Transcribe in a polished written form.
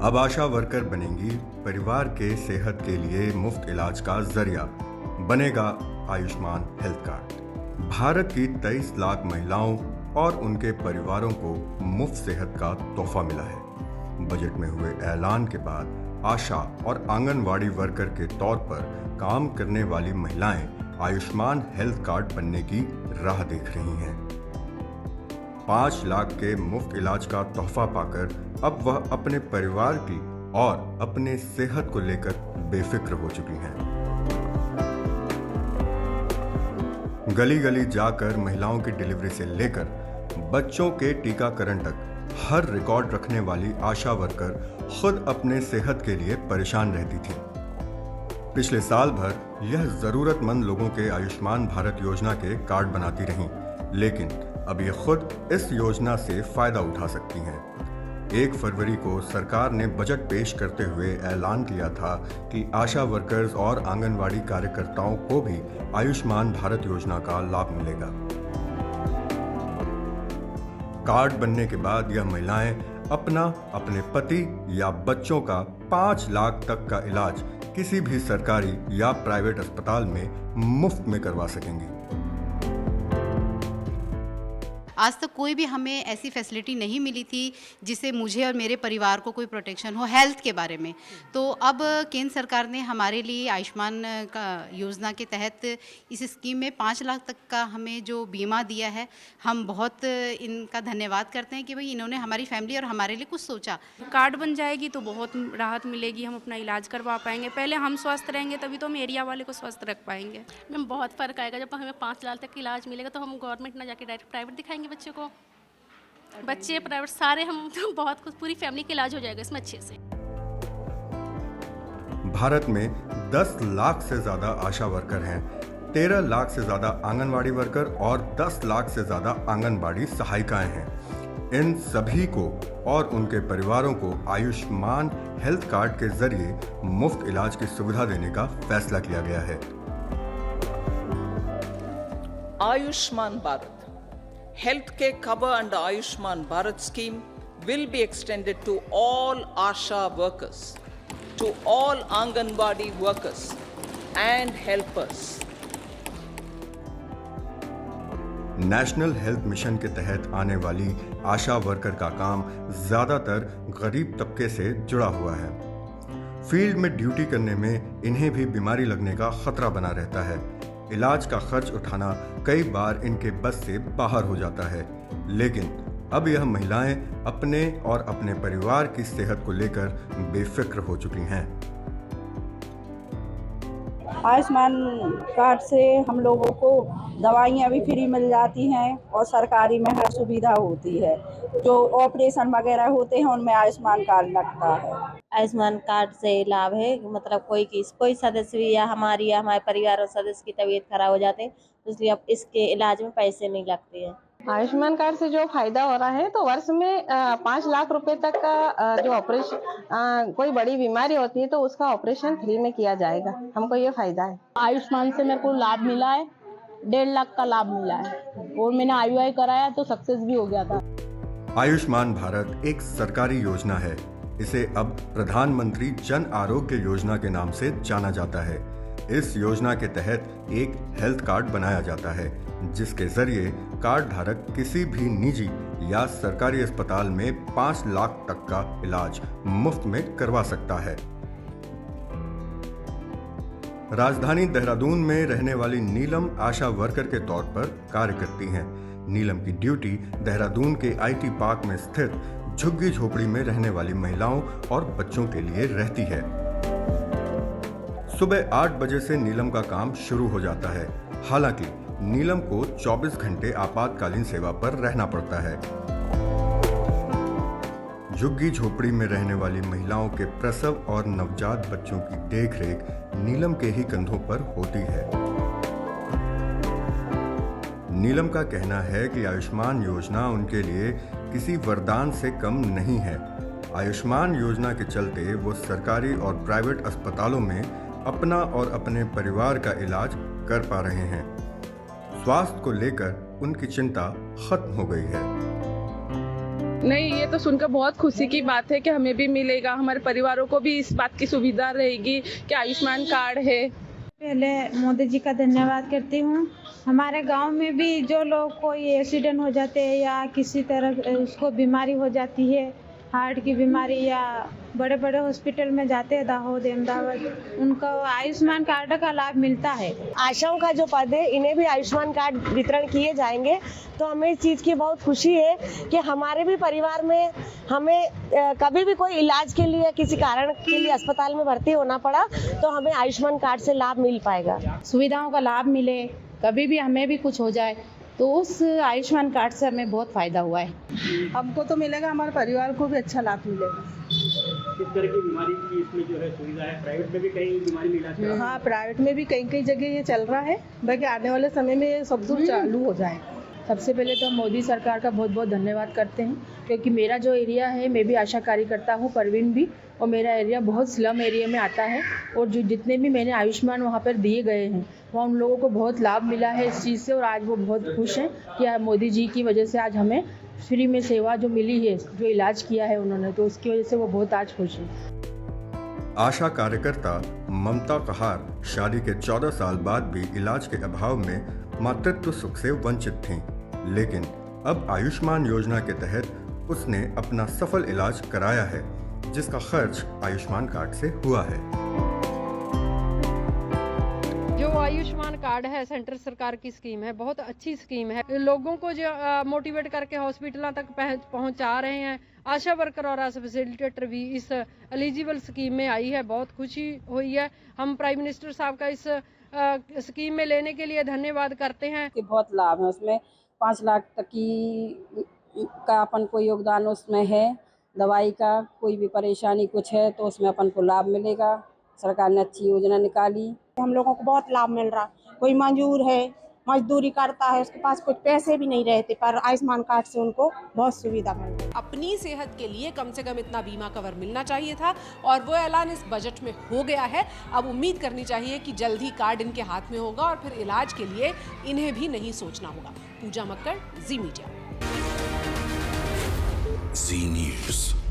अब आशा वर्कर बनेंगी परिवार के सेहत के लिए मुफ्त इलाज का जरिया, बनेगा आयुष्मान हेल्थ कार्ड। भारत की 23 लाख महिलाओं और उनके परिवारों को मुफ्त सेहत का तोहफा मिला है। बजट में हुए ऐलान के बाद आशा और आंगनवाड़ी वर्कर के तौर पर काम करने वाली महिलाएं आयुष्मान हेल्थ कार्ड बनने की राह देख रही हैं। 5 लाख के मुफ्त इलाज का तोहफा पाकर अब वह अपने परिवार की और अपने सेहत को लेकर बेफिक्र हो चुकी हैं। गली गली जाकर महिलाओं की डिलीवरी से लेकर बच्चों के टीकाकरण तक हर रिकॉर्ड रखने वाली आशा वर्कर खुद अपने सेहत के लिए परेशान रहती थी। पिछले साल भर यह जरूरतमंद लोगों के आयुष्मान भारत योजना के कार्ड बनाती रहीं, लेकिन अब ये खुद इस योजना से फायदा उठा सकती हैं। 1 फरवरी को सरकार ने बजट पेश करते हुए ऐलान किया था कि आशा वर्कर्स और आंगनवाड़ी कार्यकर्ताओं को भी आयुष्मान भारत योजना का लाभ मिलेगा। कार्ड बनने के बाद यह महिलाएं अपना, अपने पति या बच्चों का 5 लाख तक का इलाज किसी भी सरकारी या प्राइवेट अस्पताल में मुफ्त में करवा सकेंगी। आज तक कोई भी हमें ऐसी फैसिलिटी नहीं मिली थी जिससे मुझे और मेरे परिवार को कोई प्रोटेक्शन हो हेल्थ के बारे में। तो अब केंद्र सरकार ने हमारे लिए आयुष्मान का योजना के तहत इस स्कीम में 5 लाख तक का हमें जो बीमा दिया है, हम बहुत इनका धन्यवाद करते हैं कि भाई इन्होंने हमारी फैमिली और हमारे लिए कुछ सोचा। कार्ड बन जाएगी तो बहुत राहत मिलेगी, हम अपना इलाज करवा पाएंगे। पहले हम स्वस्थ रहेंगे तभी तो हम एरिया वाले को स्वस्थ रख पाएंगे। मैम बहुत फ़र्क आएगा, जब हमें 5 लाख तक इलाज मिलेगा तो हम गवर्नमेंट ना जाके डायरेक्ट प्राइवेट दिखाएंगे बच्चे को। बच्चे प्राइवेट सारे हम तो बहुत कुछ, पूरी फैमिली का इलाज हो जाएगा इसमें अच्छे से। भारत में 10 लाख से ज्यादा आशा वर्कर हैं, 13 लाख से ज्यादा आंगनवाड़ी वर्कर और 10 लाख से ज्यादा आंगनवाड़ी सहायिकाएं हैं। इन सभी को और उनके परिवारों को आयुष्मान हेल्थ कार्ड के जरिए मुफ्त इलाज की सुविधा देने का फैसला किया गया है। Ayushman Bharat. Healthcare cover under Ayushman Bharat scheme will be extended to all ASHA workers, to all Anganwadi workers and helpers. National health mission के तहत आने वाली आशा वर्कर का काम ज्यादातर गरीब तबके से जुड़ा हुआ है। फील्ड में ड्यूटी करने में इन्हें भी बीमारी लगने का खतरा बना रहता है। इलाज का खर्च उठाना कई बार इनके बस से बाहर हो जाता है, लेकिन अब यह महिलाएं अपने और अपने परिवार की सेहत को लेकर बेफिक्र हो चुकी हैं। आयुष्मान कार्ड से हम लोगों को दवाइयाँ भी फ्री मिल जाती हैं और सरकारी में हर सुविधा होती है। जो ऑपरेशन वगैरह होते हैं उनमें आयुष्मान कार्ड लगता है। आयुष्मान कार्ड से लाभ है, मतलब कोई सदस्य भी या हमारे परिवार और सदस्य की तबीयत खराब हो जाते हैं तो इसलिए अब इसके इलाज में पैसे नहीं लगते हैं। आयुष्मान कार्ड से जो फायदा हो रहा है तो वर्ष में 5 लाख रुपए तक का जो ऑपरेशन, कोई बड़ी बीमारी होती है तो उसका ऑपरेशन फ्री में किया जाएगा। हमको ये फायदा है। आयुष्मान से मेरे को लाभ मिला है, 1.5 लाख का लाभ मिला है और मैंने IUI कराया तो सक्सेस भी हो गया था। आयुष्मान भारत एक सरकारी योजना है। इसे अब प्रधानमंत्री जन आरोग्य योजना के नाम से जाना जाता है। इस योजना के तहत एक हेल्थ कार्ड बनाया जाता है, जिसके जरिए कार्ड धारक किसी भी निजी या सरकारी अस्पताल में 5 लाख तक का इलाज मुफ्त में करवा सकता है। राजधानी देहरादून में रहने वाली नीलम आशा वर्कर के तौर पर कार्य करती हैं। नीलम की ड्यूटी देहरादून के IT पार्क में स्थित झुग्गी झोपड़ी में रहने वाली महिलाओं और बच्चों के लिए रहती है। सुबह 8 बजे से नीलम का काम शुरू हो जाता है। हालांकि नीलम को 24 घंटे आपातकालीन सेवा पर रहना पड़ता है। झुग्गी झोपड़ी में रहने वाली महिलाओं के प्रसव और नवजात बच्चों की देखरेख नीलम के ही कंधों पर होती है। नीलम का कहना है कि आयुष्मान योजना उनके लिए किसी वरदान से कम नहीं है। आयुष्मान योजना के चलते वो सरकारी और प्राइवेट अस्पतालों में अपना और अपने परिवार का इलाज कर पा रहे हैं। स्वास्थ्य को लेकर उनकी चिंता खत्म हो गई है। नहीं, ये तो सुनकर बहुत खुशी की बात है कि हमें भी मिलेगा, हमारे परिवारों को भी इस बात की सुविधा रहेगी कि आयुष्मान कार्ड है। पहले मोदी जी का धन्यवाद करती हूँ। हमारे गांव में भी जो लोग कोई एक्सीडेंट हो जाते हैं या किसी तरह उसको बीमारी हो जाती है, हार्ट की बीमारी, या बड़े बड़े हॉस्पिटल में जाते हैं दाहोद अहमदाबाद, उनको आयुष्मान कार्ड का लाभ मिलता है। आशाओं का जो पद है इन्हें भी आयुष्मान कार्ड वितरण किए जाएंगे, तो हमें इस चीज़ की बहुत खुशी है कि हमारे भी परिवार में हमें कभी भी कोई इलाज के लिए किसी कारण के लिए अस्पताल में भर्ती होना पड़ा तो हमें आयुष्मान कार्ड से लाभ मिल पाएगा। सुविधाओं का लाभ मिले, कभी भी हमें भी कुछ हो जाए तो उस आयुष्मान कार्ड से हमें बहुत फ़ायदा हुआ है। हमको तो मिलेगा, हमारे परिवार को भी अच्छा लाभ मिलेगा। किस तरह की बीमारी की इसमें जो है सुविधा है? प्राइवेट में भी कहीं बीमारी में इलाज है? हाँ, प्राइवेट में भी कई जगह ये चल रहा है, बाकी आने वाले समय में ये सब कुछ चालू हो जाएगा। सबसे पहले तो हम मोदी सरकार का बहुत बहुत धन्यवाद करते हैं, क्योंकि मेरा जो एरिया है, मैं भी आशा कार्यकर्ता हूँ, परवीन भी, और मेरा एरिया बहुत स्लम एरिया में आता है, और जो जितने भी मैंने आयुष्मान वहाँ पर दिए गए हैं वहाँ उन लोगों को बहुत लाभ मिला है इस चीज़ से, और आज वो बहुत खुश हैं कि मोदी जी की वजह से आज हमें फ्री में सेवा जो मिली है, जो इलाज किया है उन्होंने, तो उसकी वजह से वो बहुत आज खुश हैं। आशा कार्यकर्ता ममता कहार शादी के 14 साल बाद भी इलाज के अभाव में मातृत्व सुख से वंचित थीं, लेकिन अब आयुष्मान योजना के तहत उसने अपना सफल इलाज कराया है, जिसका खर्च आयुष्मान कार्ड से हुआ है। जो आयुष्मान कार्ड है सेंट्रल सरकार की स्कीम है, बहुत अच्छी स्कीम है। लोगों को जो मोटिवेट करके हॉस्पिटलों तक पहुंचा रहे हैं। आशा वर्कर और आशा फैसिलिटेटर भी इस एलिजिबल स्कीम में आई है, बहुत खुशी हुई है। हम प्राइम मिनिस्टर साहब का इस स्कीम में लेने के लिए धन्यवाद करते हैं। कि बहुत लाभ है उसमें, 5 लाख तक की का अपन को योगदान उसमें है। दवाई का कोई भी परेशानी कुछ है तो उसमें अपन को लाभ मिलेगा। सरकार ने अच्छी योजना निकाली, हम लोगों को बहुत लाभ मिल रहा। कोई मजदूर है, मजदूरी करता है, उसके पास कुछ पैसे भी नहीं रहते, पर आयुष्मान कार्ड से उनको बहुत सुविधा मिल रही है। अपनी सेहत के लिए कम से कम इतना बीमा कवर मिलना चाहिए था, और वो ऐलान इस बजट में हो गया है। अब उम्मीद करनी चाहिए कि जल्द ही कार्ड इनके हाथ में होगा और फिर इलाज के लिए इन्हें भी नहीं सोचना होगा। पूजा मक्कड़, जी मीडिया। जी न्यूज़।